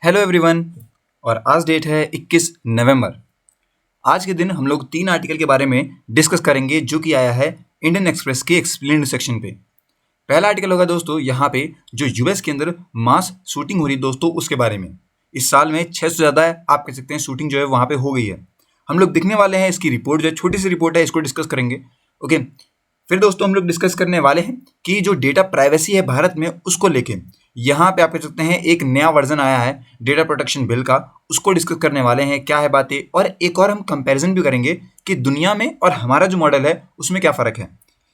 Hello everyone. और आज date है 21 नवंबर। आज के दिन हम लोग 3 आर्टिकल के बारे में डिस्कस करेंगे जो कि आया है इंडियन एक्सप्रेस के एक्सप्लेन्ड सेक्शन पे। पहला आर्टिकल होगा दोस्तों यहाँ पे जो यूएस के अंदर मास शूटिंग हो रही है दोस्तों उसके बारे में। इस साल में 600 से ज़्यादा आप कह सकते हैं शूटिंग जो है वहाँ पे हो गई है। हम लोग दिखने वाले हैं इसकी रिपोर्ट जो है, छोटी सी रिपोर्ट है, इसको डिस्कस करेंगे। ओके, फिर दोस्तों हम लोग डिस्कस करने वाले हैं कि जो डेटा प्राइवेसी है भारत में उसको लेके यहाँ पे आप कह सकते हैं एक नया वर्जन आया है डेटा प्रोटेक्शन बिल का, उसको डिस्कस करने वाले हैं क्या है बातें, और एक और हम कंपैरिजन भी करेंगे कि दुनिया में और हमारा जो मॉडल है उसमें क्या फ़र्क है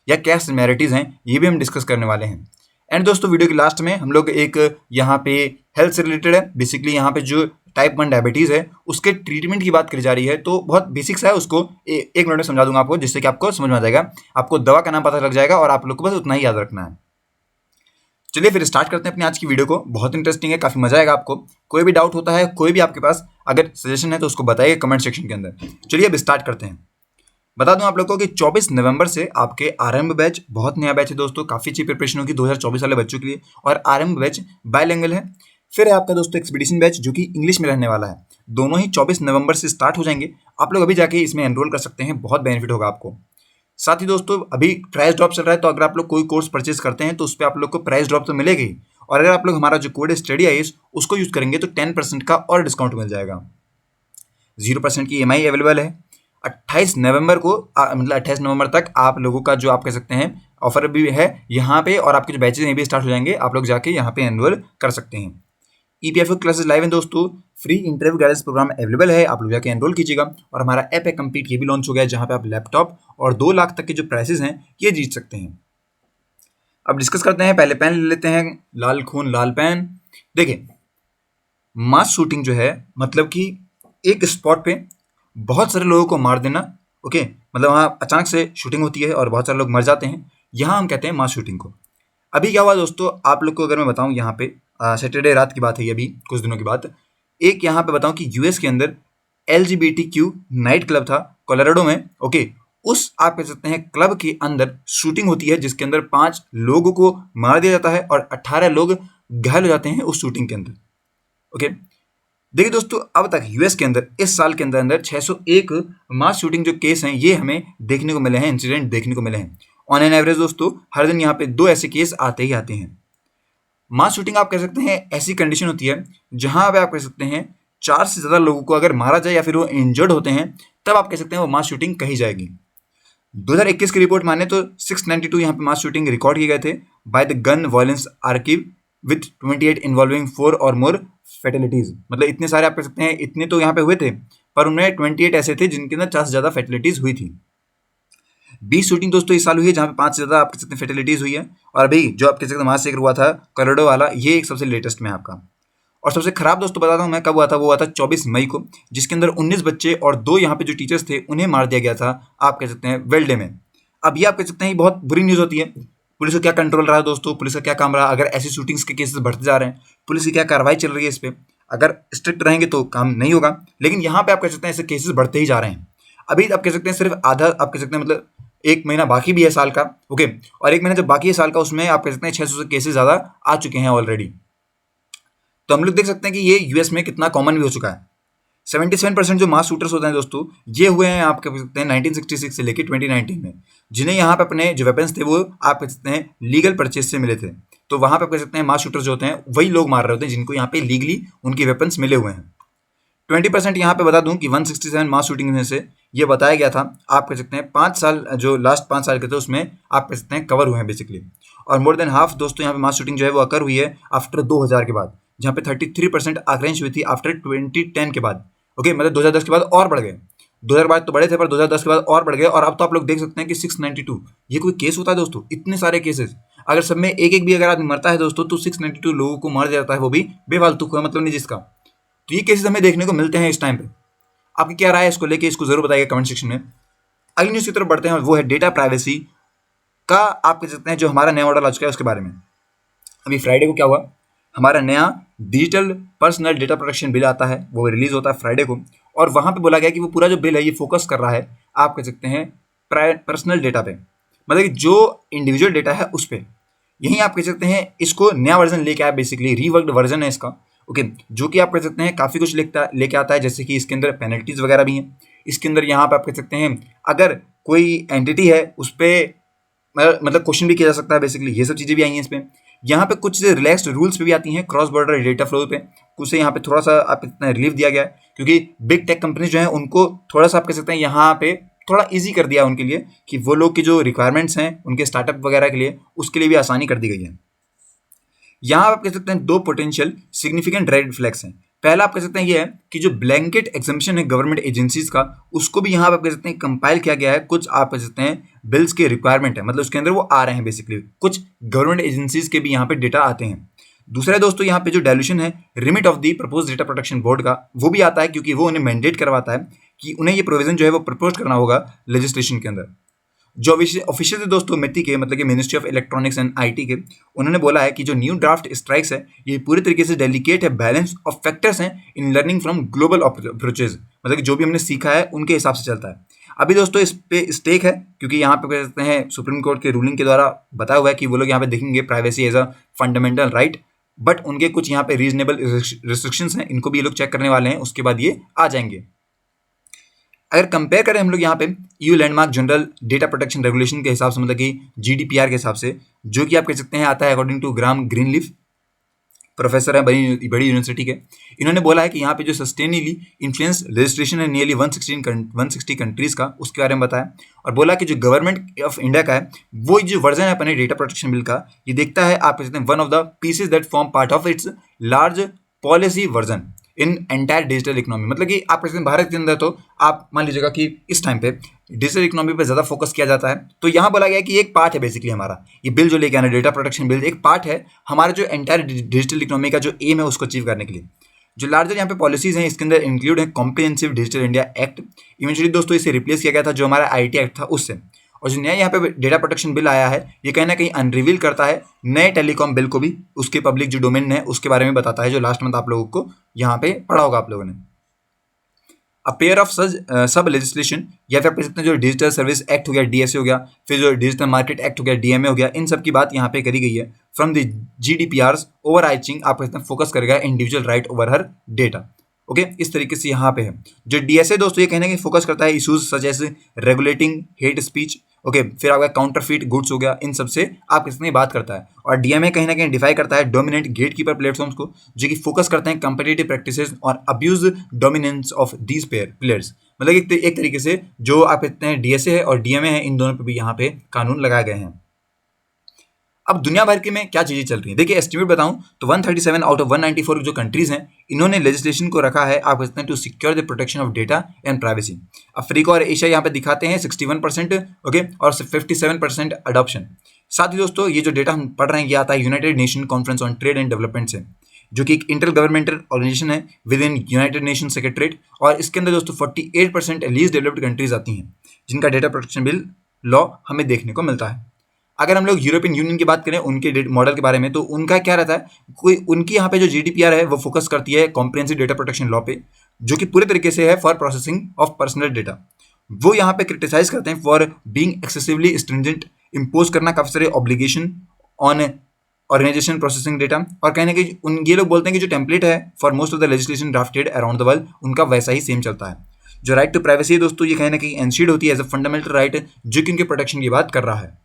या क्या सिमिलैरिटीज़ हैं, ये भी हम डिस्कस करने वाले हैं। एंड दोस्तों वीडियो के लास्ट में हम लोग एक यहाँ पे हेल्थ से रिलेटेड है, बेसिकली यहाँ पे जो टाइप 1 डायबिटीज़ है उसके ट्रीटमेंट की बात करी जा रही है, तो बहुत बेसिक्स है, उसको एक मिनट में समझा दूंगा आपको जिससे कि आपको समझ में आ जाएगा, आपको दवा का नाम पता लग जाएगा और आप लोग को बस उतना ही याद रखना है। चलिए फिर स्टार्ट करते हैं अपनी आज की वीडियो को। बहुत इंटरेस्टिंग है, काफ़ी मजा आएगा आपको। कोई भी डाउट होता है, कोई भी आपके पास अगर सजेशन है तो उसको बताइए कमेंट सेक्शन के अंदर। चलिए अब स्टार्ट करते हैं। बता दूं आप लोगों को कि 24 नवंबर से आपके आरंभ बैच, बहुत नया बैच है दोस्तों, काफ़ी अच्छी प्रिपरेशन होगी 2024 वाले बच्चों के लिए, और आरंभ बैच बायलैंग्वेज है। फिर है आपका दोस्तों एक्सपीडिशन बैच जो कि इंग्लिश में रहने वाला है। दोनों ही 24 नवंबर से स्टार्ट हो जाएंगे। आप लोग अभी जाके इसमें एनरोल कर सकते हैं, बहुत बेनिफिट होगा आपको। साथ ही दोस्तों अभी प्राइस ड्रॉप चल रहा है, तो अगर आप लोग कोई कोर्स परचेज करते हैं तो उस पर आप लोग को प्राइस ड्रॉप तो मिलेगी, और अगर आप लोग हमारा जो कोड है स्टडी आईएस उसको यूज़ करेंगे तो 10% का और डिस्काउंट मिल जाएगा। 0% की EMI अवेलेबल है। 28 नवंबर को मतलब 28 नवंबर तक आप लोगों का जो आप कह सकते हैं ऑफर भी है यहाँ पे, और आपके जो बैचेज हैं भी स्टार्ट हो जाएंगे। आप लोग जाके यहाँ पे एनरोल कर सकते हैं। EPFO क्लासेस लाइव हैं दोस्तों, free interview guidance programme available है, आप लोग जाके एनरोल कीजिएगा। और हमारा ऐप है कंप्लीट, ये भी लॉन्च हो गया है, जहाँ पे आप लैपटॉप और 2 लाख तक के जो प्राइसेस हैं ये जीत सकते हैं। अब डिस्कस करते हैं, पहले पेन ले लेते हैं, लाल खून लाल पेन। देखिए, मास शूटिंग जो है मतलब कि एक स्पॉट पे बहुत सारे लोगों को मार देना। ओके, मतलब वहाँ अचानक से शूटिंग होती है और बहुत सारे लोग मर जाते हैं, यहाँ हम कहते हैं मास शूटिंग को। अभी क्या हुआ दोस्तों, आप लोग को अगर मैं बताऊं, यहाँ पे सैटरडे रात की बात है, ये अभी कुछ दिनों की बात। एक यहाँ पे बताऊं कि यूएस के अंदर LGBTQ नाइट क्लब था कोलोराडो में। ओके, उस आप कह सकते हैं क्लब के अंदर शूटिंग होती है जिसके अंदर 5 लोगों को मार दिया जाता है और 18 लोग घायल हो जाते हैं उस शूटिंग के अंदर। ओके, देखिए दोस्तों, अब तक यूएस के अंदर इस साल के अंदर अंदर 601 मास शूटिंग जो केस हैं ये हमें देखने को मिले हैं, इंसिडेंट देखने को मिले हैं। ऑन एन एवरेज दोस्तों हर दिन यहाँ पे 2 ऐसे केस आते ही आते हैं। मास शूटिंग आप कह सकते हैं ऐसी कंडीशन होती है जहां पे आप कह सकते हैं 4 से ज़्यादा लोगों को अगर मारा जाए या फिर वो इंजर्ड होते हैं, तब आप कह सकते हैं वो मास शूटिंग कही जाएगी। 2021 की रिपोर्ट माने तो 692 यहाँ पे मास शूटिंग रिकॉर्ड किए गए थे by the gun violence archive with 28 involving 4 और मोर फैटिलिटीज। मतलब इतने सारे आप कह सकते हैं, इतने तो यहाँ पे हुए थे, पर उनमें 28 ऐसे थे जिनके अंदर 4 से ज़्यादा फैटिलिटीज हुई थी। 20 शूटिंग दोस्तों इस साल हुई है जहाँ पे 5 से ज़्यादा आप कह सकते हैं फैटिलिटीज हुई है। और अभी जो आप कह सकते हैं मास सेकर हुआ था कोलोराडो वाला, ये एक सबसे लेटेस्ट में आपका। और सबसे खराब दोस्तों बताता हूँ मैं कब हुआ था, वो हुआ था 24 मई को, जिसके अंदर 19 बच्चे और 2 यहाँ पे जो टीचर्स थे उन्हें मार दिया गया था, आप कह सकते हैं वेल्डे में। अब ये आप कह सकते हैं बहुत बुरी न्यूज़ होती है। पुलिस का क्या कंट्रोल रहा दोस्तों, पुलिस का क्या काम रहा, अगर ऐसी शूटिंग्स के केसेस बढ़ते जा रहे हैं, पुलिस की क्या कार्रवाई चल रही है इस पर। अगर स्ट्रिक्ट रहेंगे तो काम नहीं होगा, लेकिन यहाँ पे आप कह सकते हैं ऐसे केसेस बढ़ते ही जा रहे हैं। अभी आप कह सकते हैं सिर्फ आधा आप कह सकते हैं, मतलब 1 महीना बाकी भी है साल का। ओके, और 1 महीना जब बाकी है साल का, उसमें आप कह सकते हैं 600 से केसेस ज़्यादा आ चुके हैं ऑलरेडी। तो हम लोग देख सकते हैं कि ये यूएस में कितना कॉमन भी हो चुका है। 77% जो मास शूटर्स होते हैं दोस्तों, ये हुए हैं आप कह सकते हैं 1966 से लेकर 2019 में, जिन्हें यहाँ पे अपने जो वेपन्स थे वो आप कह सकते हैं लीगल परचेज से मिले थे। तो वहाँ पे आप कह सकते हैं मास शूटर्स जो होते हैं वही लोग मार रहे होते हैं जिनको यहाँ पे लीगली उनके वेपन्स मिले हुए हैं। 20% यहाँ पे बता दूं कि 167 मास शूटिंग में से ये बताया गया था, आप कह सकते हैं 5 साल जो लास्ट 5 साल के थे उसमें आप कह सकते हैं कवर हुए हैं बेसिकली। और मोर देन हाफ दोस्तों यहाँ पे मास शूटिंग जो है वो अकर हुई है आफ्टर 2000 के बाद, जहाँ पे 33% आक्रेंश हुई थी आफ्टर 2010 के बाद। ओके, मतलब 2010 के बाद और बढ़ गए। 2000 बाद तो बड़े थे, पर 2010 के बाद और बढ़ गए। और अब तो आप लोग देख सकते हैं कि 692, ये कोई केस होता है दोस्तों, इतने सारे केसेस, अगर सब में एक एक भी अगर आदमी मरता है दोस्तों तो 692 लोगों को मार दिया जाता है, वो भी बेफालतू को, मतलब नहीं जिसका। तो ये केसेस हमें देखने को मिलते हैं इस टाइम पे। आपकी क्या राय है इसको लेके, इसको जरूर बताइएगा कमेंट सेक्शन में। अगली न्यूज़ की तरफ बढ़ते हैं, वो है डेटा प्राइवेसी का आप कह सकते हैं जो हमारा नया मॉडल आ चुका है उसके बारे में। अभी फ्राइडे को क्या हुआ, हमारा नया digital personal data protection bill आता है, वो रिलीज होता है फ्राइडे को। और वहाँ पे बोला गया कि वो पूरा जो बिल है ये फोकस कर रहा है आप कह सकते हैं पर्सनल डेटा पे, मतलब कि जो इंडिविजुअल डेटा है उस पर। यहीं आप कह सकते हैं इसको नया वर्जन लेके आया, बेसिकली रीवर्क्ड वर्जन है इसका। ओके, जो कि आप कह सकते हैं काफ़ी कुछ लेके आता है, जैसे कि इसके अंदर पेनल्टीज वगैरह भी हैं। इसके अंदर यहाँ पे आप कह सकते हैं अगर कोई एंटिटी है उस पर मतलब क्वेश्चन भी किया जा सकता है, बेसिकली ये सब चीज़ें भी आई हैं इस पे। यहाँ पे कुछ रिलैक्स्ड रूल्स पे भी आती हैं क्रॉस बॉर्डर डेटा फ्लो पे, कुछ यहाँ पे थोड़ा सा आप इतना रिलीफ दिया गया है, क्योंकि बिग टेक कंपनीज जो है उनको थोड़ा सा आप कह सकते हैं यहाँ पे थोड़ा इजी कर दिया उनके लिए कि वो लोग की जो रिक्वायरमेंट्स हैं उनके स्टार्टअप वगैरह के लिए, उसके लिए भी आसानी कर दी गई है। यहाँ आप कह सकते हैं दो पोटेंशियल सिग्निफिकेंट रेड फ्लैग्स हैं। पहला आप कह सकते हैं ये है कि जो ब्लैंकेट एग्जामिशन है गवर्नमेंट एजेंसीज का, उसको भी यहाँ आप कह सकते हैं कंपाइल किया गया है। कुछ आप कह सकते हैं बिल्स के रिक्वायरमेंट है, मतलब उसके अंदर वो आ रहे हैं, बेसिकली कुछ गवर्नमेंट एजेंसीज के भी यहाँ पे डेटा आते हैं। दूसरा दोस्तों यहाँ पे जो डायल्यूशन है remit of the propose data protection board का, वो भी आता है क्योंकि वो उन्हें मैंडेट करवाता है कि उन्हें ये प्रोविजन जो है वो प्रपोज करना होगा लेजिस्लेशन के अंदर। जो ऑफिशियल थे दोस्तों मिट्टी के, मतलब कि ministry of electronics and IT के, उन्होंने बोला है कि जो न्यू ड्राफ्ट स्ट्राइक्स है ये पूरी तरीके से डेलिकेट है, बैलेंस ऑफ फैक्टर्स हैं in learning from global approaches, मतलब कि जो भी हमने सीखा है उनके हिसाब से चलता है। अभी दोस्तों इस पे स्टेक है क्योंकि यहाँ पे कह सकते हैं सुप्रीम कोर्ट के रूलिंग के द्वारा बताया हुआ है कि वो लोग यहाँ पे देखेंगे privacy as a fundamental right, but उनके कुछ यहाँ पे रीजनेबल रिस्ट्रिक्शंस हैं, इनको भी ये लोग चेक करने वाले हैं, उसके बाद ये आ जाएंगे। अगर कंपेयर करें हम लोग यहाँ पे you landmark general data protection regulation के हिसाब से, मतलब कि जीडीपीआर के हिसाब से, जो कि आप कह सकते हैं आता है according to Graham Greenleaf, professor है बड़ी यूनिवर्सिटी के, इन्होंने बोला है कि यहाँ पे जो सस्टेनेबली इन्फ्लुएंस रजिस्ट्रेशन है नियरली 160 कंट्रीज का, उसके बारे में बताया। और बोला कि जो गवर्नमेंट ऑफ इंडिया का है वो जो वर्जन है अपने डेटा प्रोटेक्शन बिल का, ये देखता है आप कह सकते हैं one of the pieces that form part of its large policy version in entire digital economy. मतलब कि आप कहते हैं भारत के अंदर तो आप मान लीजिएगा कि इस टाइम पे डिजिटल इकोनॉमी पे ज़्यादा फोकस किया जाता है, तो यहाँ बोला गया है कि एक पार्ट है बेसिकली हमारा ये बिल जो लेके आना डेटा प्रोटेक्शन बिल, एक पार्ट है हमारा जो एंटायर डिजिटल इकोनॉमी का जो एम है उसको अचीव करने के लिए। जो लार्जर यहाँ पे पॉलिसीज हैं इसके अंदर इंक्लूड है comprehensive digital India act, eventually दोस्तों इसे रिप्लेस किया गया था जो हमारा आईटी एक्ट था उससे। और जो नया यहाँ पे डेटा प्रोटेक्शन बिल आया है ये कहीं ना कहीं अनरिवील करता है नए टेलीकॉम बिल को भी, उसके पब्लिक जो डोमेन है उसके बारे में बताता है, जो लास्ट मंथ आप लोगों को यहाँ पे पढ़ा होगा आप लोगों ने। अ पेयर ऑफ सब लेजिस्लेशन, या फिर आप कह सकते हैं जो डिजिटल सर्विस एक्ट हो गया डीएसए हो गया, फिर जो डिजिटल मार्केट एक्ट हो गया डीएमए हो गया, इन सब की बात यहाँ पे करी गई है। फ्रॉम द जीडीपीआर ओवर आइचिंग आप कहते हैं फोकस करेगा इंडिविजुअल राइट ओवर हर डेटा। ओके, इस तरीके से यहाँ पे है। जो डीएसए दोस्तों ये कहने की फोकस करता है issues such as regulating hate speech, okay, फिर आपका काउंटरफीट गुड्स हो गया, इन सब से आप इसमें बात करता है। और डीएमए कहीं ना कहीं डिफाई करता है डोमिनेंट गेटकीपर प्लेटफॉर्म्स को, जो कि फोकस करते हैं कंपिटिटिव प्रैक्टिसेस और abuse dominance of these players. मतलब एक तरीके से जो आप कहते हैं डीएसए है और डीएमए है, इन दोनों पे भी यहाँ पे कानून लगाए गए हैं। अब दुनिया भर के में क्या चीजें चल रही हैं, देखिए एस्टिमेट बताऊं तो 137 आउट ऑफ 194 जो कंट्रीज हैं इन्होंने लेजिस्लेशन को रखा है आप कहते हैं to secure the protection of data and privacy. Africa और एशिया यहाँ पे दिखाते हैं 61%, ओके, और 57% अडॉप्शन। साथ ही दोस्तों ये जो डेटा हम पढ़ रहे हैं ये आता है United nation conference on trade and development से, जो कि एक इंटर गवर्नमेंटल ऑर्गेनाइजेशन है with in United nation secretariat. और इसके अंदर दोस्तों 48% लीस्ट डेवलप्ड कंट्रीज आती हैं जिनका डेटा प्रोटेक्शन बिल लॉ हमें देखने को मिलता है। अगर हम लोग यूरोपियन यूनियन की बात करें उनके मॉडल के बारे में, तो उनका क्या रहता है, कोई उनकी यहाँ पे जो जीडीपीआर है वो फोकस करती है कॉम्प्रिहेंसिव डेटा प्रोटेक्शन लॉ पे, जो कि पूरे तरीके से है for processing of personal data. वो यहाँ पे क्रिटिसाइज करते हैं for being excessively stringent, impose करना काफी सारे obligation on organisation processing data. और कहने के ये लोग बोलते हैं कि जो टेम्पलेट है for most of the legislation drafted around the world उनका वैसा ही सेम चलता है। जो राइट टू प्राइवेसी है दोस्तों ये कहने की एनशीड होती है एज अ फंडामेंटल राइट, जो कि उनके प्रोटेक्शन की बात कर रहा है।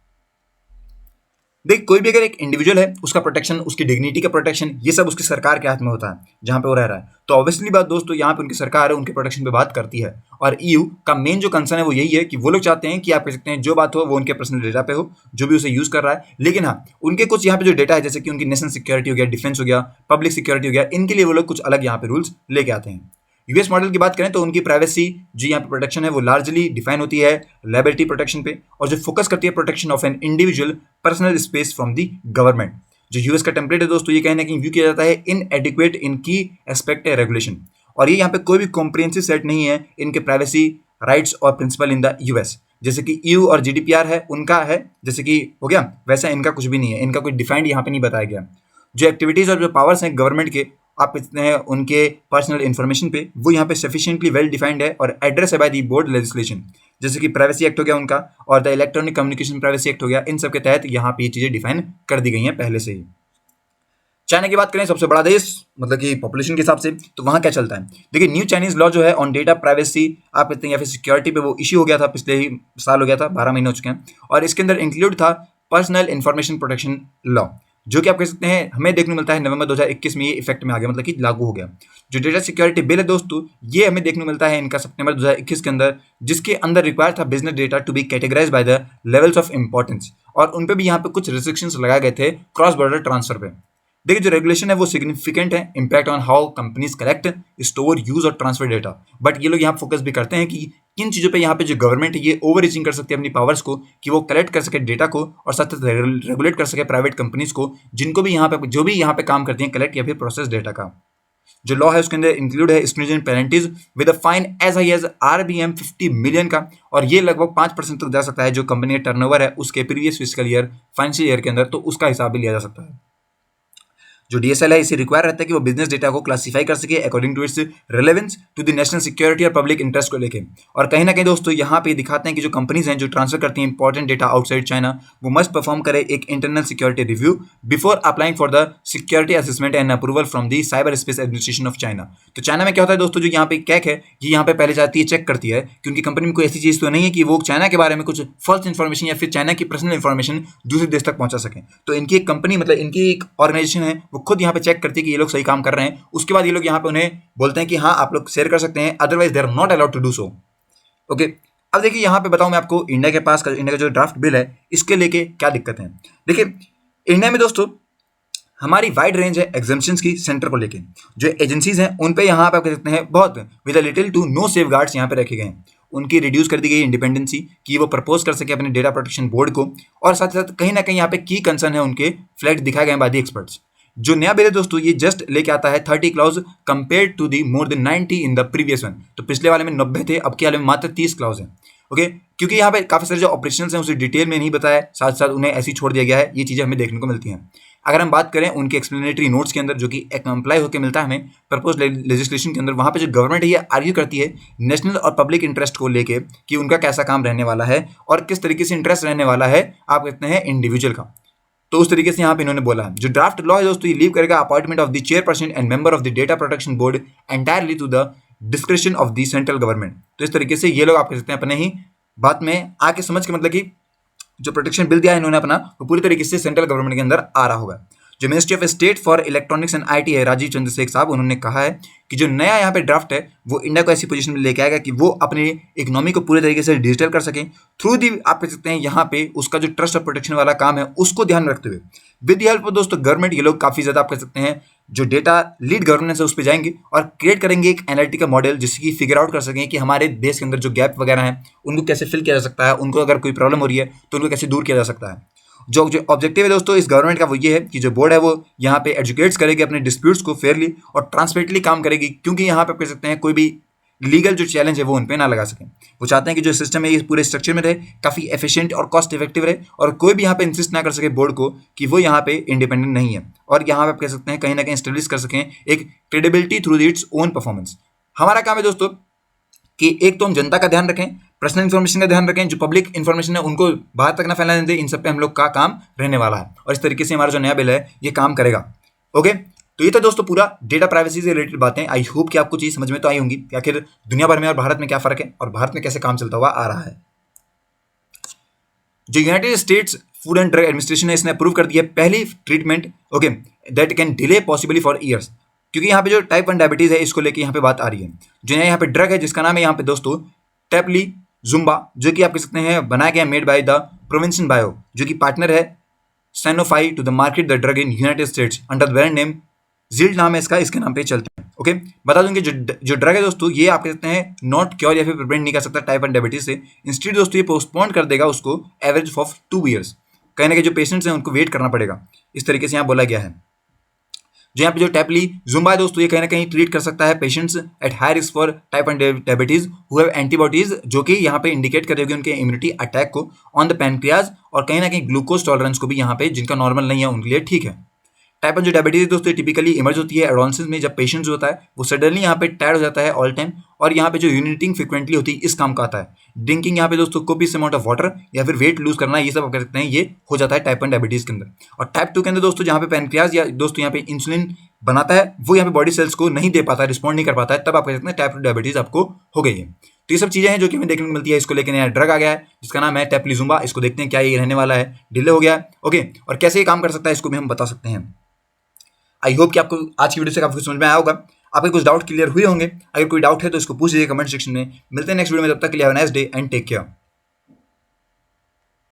देख कोई भी अगर एक इंडिविजुअल है उसका प्रोटेक्शन, उसकी डिग्निटी का प्रोटेक्शन, ये सब उसकी सरकार के हाथ में होता है जहां पे वो रह रहा है। तो ऑब्वियसली बात दोस्तों यहाँ पे उनकी सरकार है उनके प्रोटेक्शन पे बात करती है। और ईयू का मेन जो कंसर्न है वो यही है कि वो लोग चाहते हैं कि आप कह सकते हैं जो बात हो वो उनके पर्सनल डेटा पे हो, जो भी उसे यूज कर रहा है। लेकिन हाँ उनके कुछ यहाँ पे जो डेटा है जैसे कि उनकी नेशनल सिक्योरिटी हो गया, डिफेंस हो गया, पब्लिक सिक्योरिटी हो गया, इनके लिए वो लोग कुछ अलग यहाँ पे रूल्स लेके आते हैं। यूएस मॉडल की बात करें तो उनकी प्राइवेसी जो यहाँ पे प्रोटेक्शन है वो लार्जली डिफाइन होती है लायबिलिटी प्रोटेक्शन पे, और जो फोकस करती है protection of an individual personal space from the government. जो यूएस का टेम्पलेट है दोस्तों ये कहना कि व्यू किया जाता है इन एडिक्वेट इन की एस्पेक्ट रेगुलेशन, और ये यहाँ पे कोई भी कॉम्प्रिहेंसिव सेट नहीं है इनके प्राइवेसी राइट्स और प्रिंसिपल इन द यूएस। जैसे कि ईयू और जीडीपीआर है उनका है जैसे कि हो गया, वैसा इनका कुछ भी नहीं है, इनका कोई डिफाइंड यहाँ पे नहीं बताया गया। जो एक्टिविटीज और जो पावर्स हैं गवर्नमेंट के आप कहते हैं उनके पर्सनल इन्फॉर्मेशन पे, वो यहाँ पे सफिशिएंटली वेल डिफाइंड है और एड्रेस है बाय दी बोर्ड लेजिस्लेशन, जैसे कि प्राइवेसी एक्ट हो गया उनका और the electronic communication privacy act हो गया। इन सब के तहत यहाँ पे ये चीजें डिफाइन कर दी गई हैं पहले से ही। चाइना की बात करें, सबसे बड़ा देश मतलब कि पॉपुलेशन के हिसाब से, तो वहाँ क्या चलता है? देखिए, न्यू चाइनीज लॉ जो है ऑन डेटा प्राइवेसी आप कहते हैं या फिर सिक्योरिटी पे वो इश्यू हो गया था, पिछले ही साल हो गया था, 12 महीने हो चुके हैं। और इसके अंदर इंक्लूड था पर्सनल इंफॉर्मेशन प्रोटेक्शन लॉ, जो कि आप कह सकते हैं हमें देखने को मिलता है नवंबर 2021 में ये इफेक्ट में आ गया, मतलब कि लागू हो गया। जो डेटा सिक्योरिटी बिल है दोस्तों, ये हमें देखने को मिलता है इनका सितंबर 2021 के अंदर, जिसके अंदर रिक्वायर था business data to be categorise by the levels of importance, और उन पे भी यहाँ पे कुछ रिस्ट्रिक्शंस लगाए गए थे क्रॉस बॉर्डर ट्रांसफर पे। देखिए, जो रेगुलेशन है वो सिग्निफिकेंट है, impact on how companies collect, store, use और ट्रांसफर डेटा। बट ये लोग यहाँ फोकस भी करते हैं कि किन चीज़ों पे यहाँ पे जो गवर्नमेंट है ये ओवर रीचिंग कर सकती है अपनी पावर्स को, कि वो कलेक्ट कर सके डेटा को और साथ साथ रेगुलेट कर सके प्राइवेट कंपनीज को, जिनको भी यहाँ पे जो भी यहाँ पे काम करती हैं कलेक्ट या फिर प्रोसेस डेटा का। जो लॉ है उसके अंदर इंक्लूड है stringent penalties with a fine as high as RBM 50 million का, और ये लगभग 5% तक जा सकता है जो कंपनी का टर्नओवर है उसके previous physical year financial year के अंदर, तो उसका हिसाब भी लिया जा सकता है। जो DSL है इसे रिक्वायर रहता है कि वो बिजनेस डेटा को क्लासिफाई कर सके according to its relevance to the national security और पब्लिक इंटरेस्ट को लेके। और कहीं ना कहीं दोस्तों यहाँ पे दिखाते हैं कि जो कंपनीज हैं जो ट्रांसफर करती हैं इंपॉर्टेंट डेटा आउटसाइड चाइना, वो मस्ट परफॉर्म करे एक internal security review before applying for the security assessment and approval from the cyber space administration of China. तो चाइना में क्या होता है दोस्तों, जो यहाँ पे कैक है ये यहाँ पे पहले जाती है, चेक करती है कि उनकी कंपनी में कोई ऐसी चीज तो नहीं है कि वो चाइना के बारे में कुछ फॉल्स इन्फॉर्मेशन या फिर चाइना की पर्सनल इन्फॉर्मेशन दूसरे देश तक पहुंचा सके। तो इनकी एक कंपनी मतलब इनकी एक ऑर्गेनाइजेशन है वो खुद यहाँ पे चेक करती है कि ये लोग सही काम कर रहे हैं, उसके बाद ये लोग यहाँ पे उन्हें बोलते हैं कि हाँ आप लोग शेयर कर सकते हैं, otherwise they are not allowed to do so. Okay, अब देखिए यहाँ पे बताऊं मैं आपको इंडिया के पास इंडिया का जो ड्राफ्ट बिल है इसके लेके क्या दिक्कत है। देखिए, इंडिया में दोस्तों हमारी वाइड रेंज है एग्जाम्पशंस की सेंटर को लेके, जो एजेंसीज हैं उन पे यहाँ पे आप कह सकते हैं बहुत with a little to no safeguards यहाँ पे रखे गए हैं। उनकी रिड्यूस कर दी गई इंडिपेंडेंसी कि वो प्रपोज कर सके अपने डेटा प्रोटेक्शन बोर्ड को, और साथ ही साथ कहीं ना कहीं यहाँ पे की कंसर्न है उनके फ्लैग दिखाए गए बाय द एक्सपर्ट्स। जो नया बिल है दोस्तों ये जस्ट लेके आता है 30 clause compare to the more than 90 in the previous one. तो पिछले वाले में 90 थे, अब के वाले में मात्र 30 क्लाउज हैं। ओके, क्योंकि यहाँ पे काफी सारे जो ऑपरेशन हैं उसे डिटेल में नहीं बताया, साथ साथ उन्हें ऐसे ही छोड़ दिया गया है, ये चीजें हमें देखने को मिलती हैं। अगर हम बात करें उनके एक्सप्लेनेटरी नोट्स के अंदर जो कि अप्लाई होकर मिलता है हमें प्रपोज लेजिस्लेशन के अंदर, वहाँ पे जो गवर्नमेंट है ये आर्ग्यू करती है नेशनल और पब्लिक इंटरेस्ट को लेके कि उनका कैसा काम रहने वाला है और किस तरीके से इंटरेस्ट रहने वाला है आप कहते हैं इंडिविजुअल का। तो उस तरीके से यहाँ पे इन्होंने बोला है जो ड्राफ्ट लॉ है दोस्तों ये लीव करेगा appointment of the chairperson and member of the data protection board entirely to the description of the central government. तो इस तरीके से ये लोग आप कह सकते हैं अपने ही बात में आके समझ के मतलब कि जो प्रोटेक्शन बिल दिया है इन्होंने अपना वो पूरी तरीके से सेंट्रल गवर्नमेंट के अंदर आ रहा होगा। जो ministry of state for electronics and IT है राजीव चंद्रशेखर साहब, उन्होंने कहा है कि जो नया यहाँ पे ड्राफ्ट है वो इंडिया को ऐसी पोजीशन में लेके आएगा कि वो अपनी इकोनॉमी को पूरे तरीके से डिजिटल कर सकें थ्रू दी आप कह सकते हैं यहाँ पे उसका जो ट्रस्ट और प्रोटेक्शन वाला काम है उसको ध्यान रखते हुए विद द हेल्प ऑफ दोस्तों गवर्नमेंट ये लोग काफी ज्यादा आप कह सकते हैं जो डेटा लीड गवर्नेंस है उस पर जाएंगे और क्रिएट करेंगे एक एनालिटिकल मॉडल जिससे कि फिगर आउट कर सकें कि हमारे देश के अंदर जो गैप वगैरह हैं उनको कैसे फिल किया जा सकता है, उनको अगर कोई प्रॉब्लम हो रही है तो उनको कैसे दूर किया जा सकता है। जो ऑब्जेक्टिव है दोस्तों इस गवर्नमेंट का वो ये है कि जो बोर्ड है वो यहाँ पे एजुकेट्स करेगी अपने डिस्प्यूट्स को फेयरली और ट्रांसपेरेंटली काम करेगी, क्योंकि यहाँ पे कह सकते हैं कोई भी लीगल जो चैलेंज है वो उन पे ना लगा सकें। वो चाहते हैं कि जो सिस्टम है ये पूरे स्ट्रक्चर में रहे, काफ़ी एफिशिएंट और कॉस्ट इफेक्टिव रहे और कोई भी यहाँ पे इंसिस्ट ना कर सके बोर्ड को कि वो यहाँ पे इंडिपेंडेंट नहीं है, और यहाँ पे आप कह सकते हैं कहीं ना कहीं स्टेब्लिश कर सकें एक credibility through its own performance. हमारा काम है दोस्तों कि एक तो हम जनता का ध्यान रखें, पर्सनल इन्फॉर्मेशन का ध्यान रखें, जो पब्लिक इन्फॉर्मेशन है उनको बाहर तक ना फैलाने दें, इन सब पे हम लोग का काम रहने वाला है और इस तरीके से हमारा जो नया बिल है ये काम करेगा। ओके, तो ये था दोस्तों पूरा डेटा प्राइवेसी से रिलेटेड बातें। आई होप कि आपको चीज समझ में तो आई होंगी कि आखिर दुनिया भर में और भारत में क्या फर्क है और भारत में कैसे काम चलता हुआ आ रहा है। जो United states food and drug administration है इसने अप्रूव कर दिया पहली treatment okay that can delay possibly for years, क्योंकि यहाँ पे जो टाइप 1 डायबिटीज है इसको लेके यहाँ पे बात आ रही है। जो यहाँ पे ड्रग है जिसका नाम है यहाँ पे दोस्तों टेपली जुम्बा, जो कि आप कह सकते हैं बनाया गया made by the Provention Bio, जो कि पार्टनर है Sanofi to the market the drug in United States under the brand name Tzield नाम है इसका, इसके नाम पे चलते हैं। ओके, बता दूंगी जो ड्रग है दोस्तों ये आप कहते हैं नॉट क्योर या फिर प्रिवेंट नहीं कर सकता टाइप 1 डायबिटीज से, इंस्टेड दोस्तों ये पोस्टपोन कर देगा उसको एवरेज ऑफ 2 ईयर्स। कहीं ना कहीं जो पेशेंट्स हैं उनको वेट करना पड़ेगा, इस तरीके से यहाँ बोला गया है। जो यहाँ पे जो टेपली जुम्बा है दोस्तों ये कहीं ना कहीं ट्रीट कर सकता है patients at high risk for type 1 diabetes who have antibodies, जो कि यहाँ पे इंडिकेट करेगी उनके इम्यूनिटी अटैक को ऑन द पैनक्रियाज और कहीं ना कहीं ग्लूकोज टॉलरेंस को भी यहाँ पे जिनका नॉर्मल नहीं है उनके लिए ठीक है। टाइप 1 जो डायबिटीज है दोस्तों टिपिकली इमर्ज होती है एडोलेसेंस में, जब पेशेंट जो होता है वो सडनली यहाँ पे टायर्ड हो जाता है ऑल टाइम, और यहाँ पे जो यूरिनेटिंग फ्रिक्वेंटली होती है इस काम का आता है। ड्रिंकिंग यहाँ पे दोस्तों कोपियस अमाउंट ऑफ वाटर या फिर वेट लूज करना, ये सब आप कर सकते हैं, ये हो जाता है टाइप 1 डायबिटीज के अंदर। और टाइप 2 के अंदर दोस्तों जहाँ पे पैनक्रियाज या दोस्तों यहाँ पे इंसुलिन बनाता है वो यहाँ पे बॉडी सेल्स को नहीं दे पाता है, रिस्पॉन्ड नहीं कर पाता है, तब आप कह सकते हैं टाइप 2 डायबिटीज आपको हो गई है। तो ये सब चीजें हैं जो कि हमें देखने को मिलती है। इसको लेकर नया ड्रग आ गया है जिसका नाम है टेप्लिजुम्बा, इसको देखते हैं क्या ये रहने वाला है, डिले हो गया है, ओके, और कैसे ये काम कर सकता है इसको भी हम बता सकते हैं। आई होप कि आपको आज की वीडियो से काफी कुछ समझ में आया होगा, आपके कुछ डाउट क्लियर हुए होंगे। अगर कोई डाउट है तो इसको पूछ लीजिए कमेंट सेक्शन में। मिलते हैं नेक्स्ट वीडियो में, तब तक के लिए have a nice day and take care.